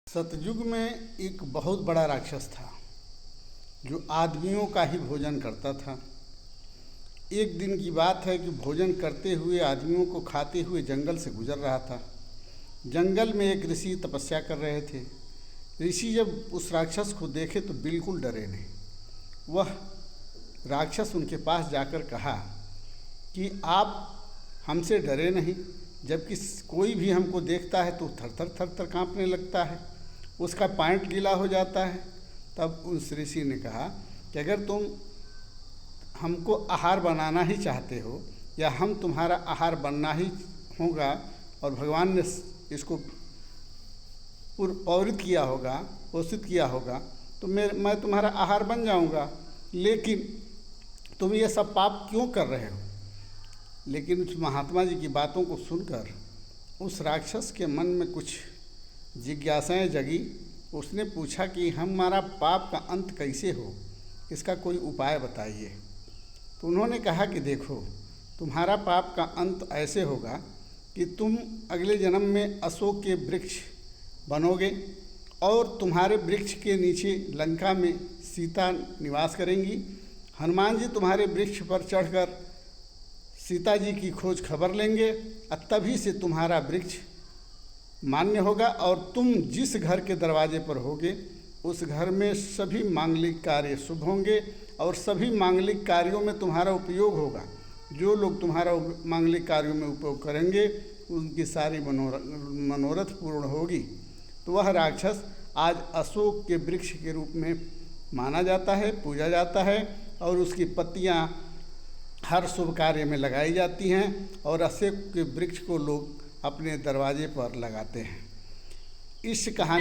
सतयुग में एक बहुत बड़ा राक्षस था जो आदमियों का ही भोजन करता था। एक दिन की बात है कि भोजन करते हुए आदमियों को खाते हुए जंगल से गुजर रहा था। जंगल में एक ऋषि तपस्या कर रहे थे। ऋषि जब उस राक्षस को देखे तो बिल्कुल डरे नहीं। वह राक्षस उनके पास जाकर कहा कि आप हमसे डरे नहीं, जबकि कोई भी हमको देखता है तो थर थर थर थर काँपने लगता है, उसका पैंट गीला हो जाता है। तब उस ऋषि ने कहा कि अगर तुम हमको आहार बनाना ही चाहते हो या हम तुम्हारा आहार बनना ही होगा और भगवान ने इसको पौरित किया होगा, पोषित किया होगा, तो मैं तुम्हारा आहार बन जाऊंगा। लेकिन तुम ये सब पाप क्यों कर रहे हो? लेकिन उस महात्मा जी की बातों को सुनकर उस राक्षस के मन में कुछ जिज्ञासाएं जगी। उसने पूछा कि हमारा पाप का अंत कैसे हो, इसका कोई उपाय बताइए। तो उन्होंने कहा कि देखो, तुम्हारा पाप का अंत ऐसे होगा कि तुम अगले जन्म में अशोक के वृक्ष बनोगे और तुम्हारे वृक्ष के नीचे लंका में सीता निवास करेंगी। हनुमान जी तुम्हारे वृक्ष पर चढ़कर सीता जी की खोज खबर लेंगे और तभी से तुम्हारा वृक्ष मान्य होगा और तुम जिस घर के दरवाजे पर होगे उस घर में सभी मांगलिक कार्य शुभ होंगे और सभी मांगलिक कार्यों में तुम्हारा उपयोग होगा। जो लोग तुम्हारा मांगलिक कार्यों में उपयोग करेंगे उनकी सारी मनोरथ पूर्ण होगी। तो वह राक्षस आज अशोक के वृक्ष के रूप में माना जाता है, पूजा जाता है और उसकी पत्तियां हर शुभ कार्य में लगाई जाती हैं और अशोक के वृक्ष को लोग अपने दरवाजे पर लगाते हैं। इस कहानी